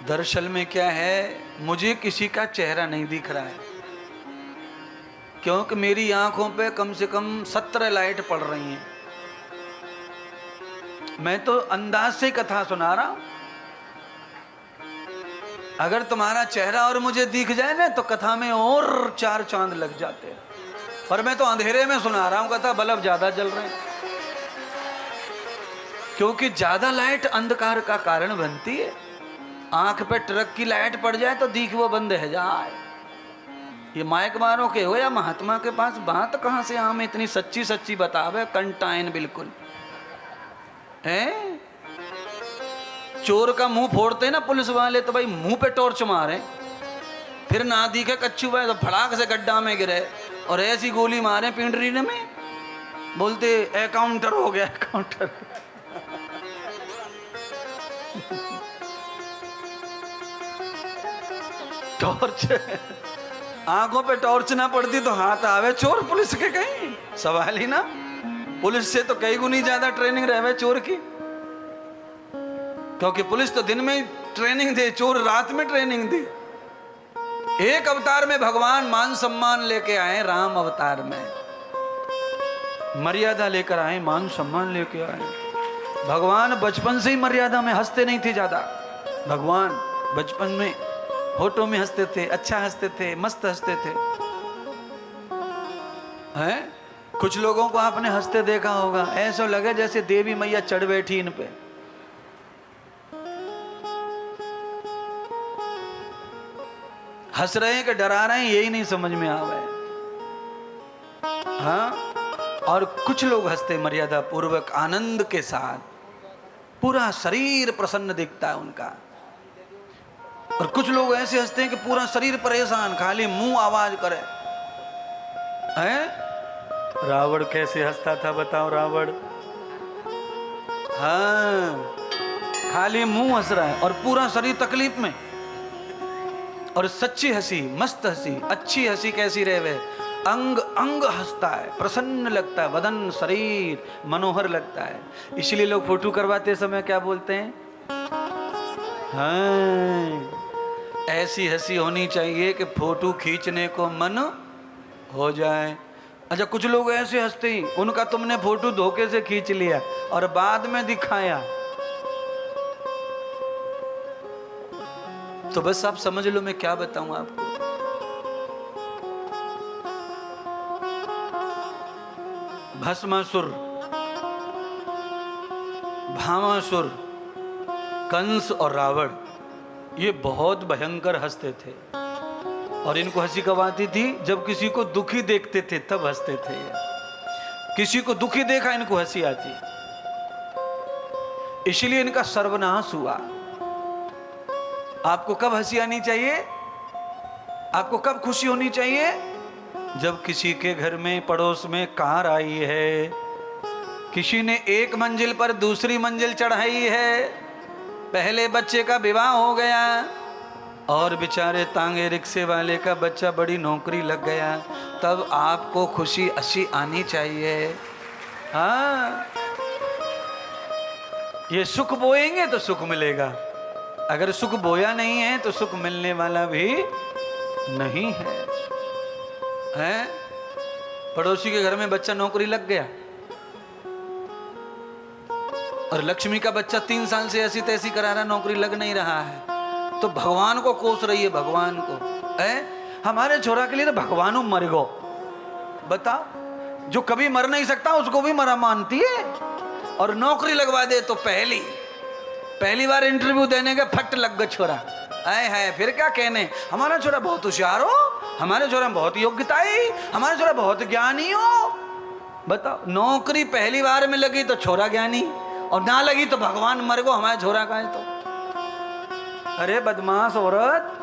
दरअसल में क्या है, मुझे किसी का चेहरा नहीं दिख रहा है, क्योंकि मेरी आंखों पे कम से कम 17 लाइट पड़ रही हैं। मैं तो अंदाज से कथा सुना रहा हूं। अगर तुम्हारा चेहरा और मुझे दिख जाए ना तो कथा में और 4 चांद लग जाते हैं, पर मैं तो अंधेरे में सुना रहा हूं कथा, बल्ब ज्यादा जल रहे हैं। क्योंकि ज्यादा लाइट अंधकार का कारण बनती है। आंख पे ट्रक की लाइट पड़ जाए तो दिख वो बंद है जाए। ये माइक मारो के हो या महात्मा के पास बात कहां से आम इतनी सच्ची सच्ची बतावे, कंटाइन बिल्कुल है। चोर का मुंह फोड़ते ना पुलिस वाले तो भाई मुंह पे टॉर्च मारे, फिर ना दिखे कच्चू भाई तो फड़ाक से गड्ढा में गिरे और ऐसी गोली मारे पिंडरी में, बोलते एकाउंटर हो गया एकाउंटर। टॉर्च आंखों पे टॉर्च ना पड़ती तो हाथ आवे चोर पुलिस के, कहीं सवाल ही ना। पुलिस से तो कई गुनी ज्यादा ट्रेनिंग रहे चोर की, क्योंकि पुलिस तो दिन में ट्रेनिंग दे, चोर रात में ट्रेनिंग दे। एक अवतार में भगवान मान सम्मान लेके आए, राम अवतार में मर्यादा लेकर आए, मान सम्मान लेके आए। भगवान बचपन से ही मर्यादा में हंसते नहीं थे ज्यादा। भगवान बचपन में होठों में हंसते थे, अच्छा हंसते थे, मस्त हंसते थे। हैं? कुछ लोगों को आपने हंसते देखा होगा, ऐसा लगे जैसे देवी मैया चढ़ बैठी इन पे। हंस रहे हैं कि डरा रहे हैं यही नहीं समझ में आवे। हाँ, और कुछ लोग हंसते मर्यादा पूर्वक आनंद के साथ, पूरा शरीर प्रसन्न दिखता है उनका। और कुछ लोग ऐसे हंसते हैं कि पूरा शरीर परेशान, खाली मुंह आवाज करे। हैं? रावण कैसे हंसता था बताओ, रावण। हाँ, खाली मुंह हंस रहा है और पूरा शरीर तकलीफ में। और सच्ची हंसी, मस्त हंसी, अच्छी हंसी कैसी रहे वे, अंग अंग हंसता है, प्रसन्न लगता है, बदन शरीर मनोहर लगता है। इसलिए लोग फोटो करवाते समय क्या बोलते हैं? हाँ, ऐसी हंसी होनी चाहिए कि फोटो खींचने को मन हो जाए। अच्छा, कुछ लोग ऐसे हंसते ही उनका तुमने फोटो धोखे से खींच लिया और बाद में दिखाया तो बस आप समझ लो मैं क्या बताऊं आपको। भस्मासुर, भामासुर, कंस और रावण ये बहुत भयंकर हंसते थे। और इनको हंसी कब आती थी? जब किसी को दुखी देखते थे तब हंसते थे। किसी को दुखी देखा इनको हंसी आती, इसलिए इनका सर्वनाश हुआ। आपको कब हंसी आनी चाहिए? आपको कब खुशी होनी चाहिए? जब किसी के घर में पड़ोस में कार आई है, किसी ने एक मंजिल पर दूसरी मंजिल चढ़ाई है, पहले बच्चे का विवाह हो गया और बेचारे तांगे रिक्शे वाले का बच्चा बड़ी नौकरी लग गया, तब आपको खुशी अच्छी आनी चाहिए। हाँ, ये सुख बोएंगे तो सुख मिलेगा, अगर सुख बोया नहीं है तो सुख मिलने वाला भी नहीं है। हैं? पड़ोसी के घर में बच्चा नौकरी लग गया और लक्ष्मी का बच्चा 3 साल से ऐसी तैसी करा रहा, नौकरी लग नहीं रहा है, तो भगवान को कोस रही है। भगवान को हमारे छोरा के लिए तो भगवान मर गो। बताओ, जो कभी मर नहीं सकता उसको भी मरा मानती है। और नौकरी लगवा दे तो पहली बार इंटरव्यू देने के फट लग गए छोरा। आए है फिर क्या कहने, हमारा छोरा बहुत होशियार हो, हमारे छोरा में बहुत योग्यता है, हमारे छोरा बहुत ज्ञानी हो। बताओ, नौकरी पहली बार में लगी तो छोरा ज्ञानी, और ना लगी तो भगवान मर गो हमारे छोरा का है तो। अरे बदमाश औरत,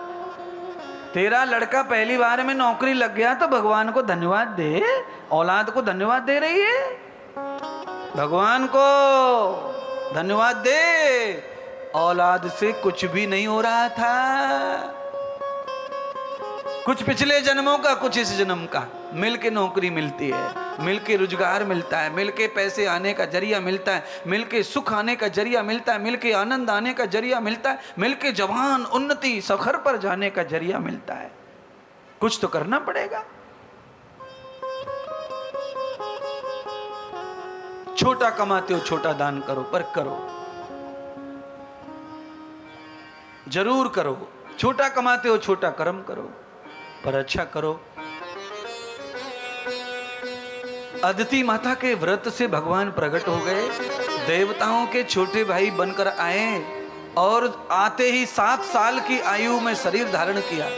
तेरा लड़का पहली बार में नौकरी लग गया तो भगवान को धन्यवाद दे, औलाद को धन्यवाद दे रही है। भगवान को धन्यवाद दे, औलाद से कुछ भी नहीं हो रहा था, कुछ पिछले जन्मों का, कुछ इस जन्म का। मिल के नौकरी मिलती है, मिल के रोजगार मिलता है, मिल के पैसे आने का जरिया मिलता है, मिल के सुख आने का जरिया मिलता है, मिल के आनंद आने का जरिया मिलता है, मिल के जवान उन्नति सखर पर जाने का जरिया मिलता है। कुछ तो करना पड़ेगा। छोटा कमाते हो छोटा दान करो, पर करो, जरूर करो। छोटा कमाते हो छोटा कर्म करो, पर अच्छा करो। अदिति माता के व्रत से भगवान प्रकट हो गए, देवताओं के छोटे भाई बनकर आए और आते ही 7 साल की आयु में शरीर धारण किया।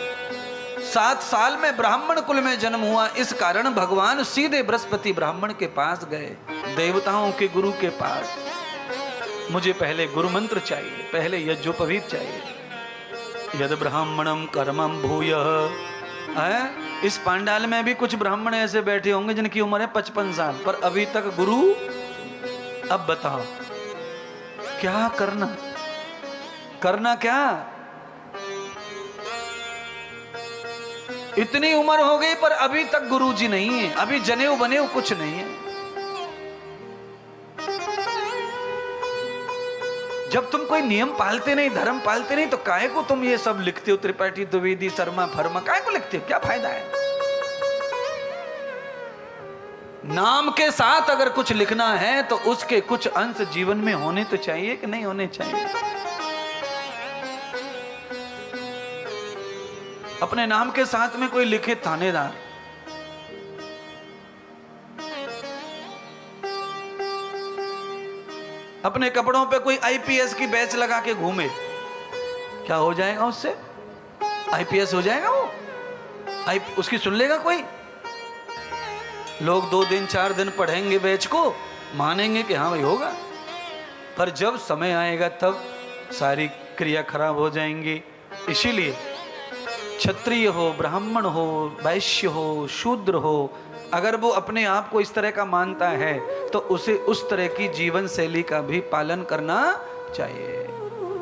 7 साल में ब्राह्मण कुल में जन्म हुआ। इस कारण भगवान सीधे बृहस्पति ब्राह्मण के पास गए, देवताओं के गुरु के पास। मुझे पहले गुरु मंत्र चाहिए, पहले यज्ञोपवीत चाहिए। यद ब्राह्मणम कर्मम भूयः। इस पांडाल में भी कुछ ब्राह्मण ऐसे बैठे होंगे जिनकी उम्र है 55 साल, पर अभी तक गुरु। अब बताओ क्या करना, करना क्या? इतनी उम्र हो गई पर अभी तक गुरु जी नहीं है, अभी जनेऊ बनेऊ कुछ नहीं है। जब तुम कोई नियम पालते नहीं, धर्म पालते नहीं, तो काहे को तुम ये सब लिखते हो? त्रिपाठी, द्विवेदी, शर्मा, फर्मा, काहे को लिखते हो? क्या फायदा है? नाम के साथ अगर कुछ लिखना है तो उसके कुछ अंश जीवन में होने तो चाहिए कि नहीं होने चाहिए? अपने नाम के साथ में कोई लिखे थानेदार, अपने कपड़ों पे कोई आईपीएस की बैच लगा के घूमे, क्या हो जाएगा उससे? आईपीएस हो जाएगा वो? उसकी सुन लेगा कोई? लोग 2 दिन 4 दिन पढ़ेंगे बैच को, मानेंगे कि हाँ भाई होगा, पर जब समय आएगा तब सारी क्रिया खराब हो जाएंगी। इसीलिए क्षत्रिय हो, ब्राह्मण हो, वैश्य हो, शूद्र हो, अगर वो अपने आप को इस तरह का मानता है तो उसे उस तरह की जीवन शैली का भी पालन करना चाहिए।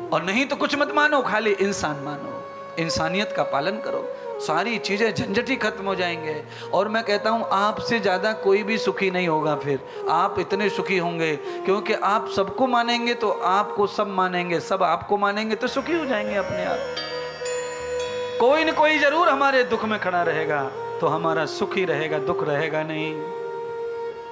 और नहीं तो कुछ मत मानो, खाली इंसान मानो, इंसानियत का पालन करो, सारी चीजें झंझट ही खत्म हो जाएंगे। और मैं कहता हूं आपसे ज्यादा कोई भी सुखी नहीं होगा। फिर आप इतने सुखी होंगे क्योंकि आप सबको मानेंगे तो आपको सब मानेंगे, सब आपको मानेंगे तो सुखी हो जाएंगे अपने आप। कोई न कोई जरूर हमारे दुख में खड़ा रहेगा तो हमारा सुख ही रहेगा, दुख रहेगा नहीं।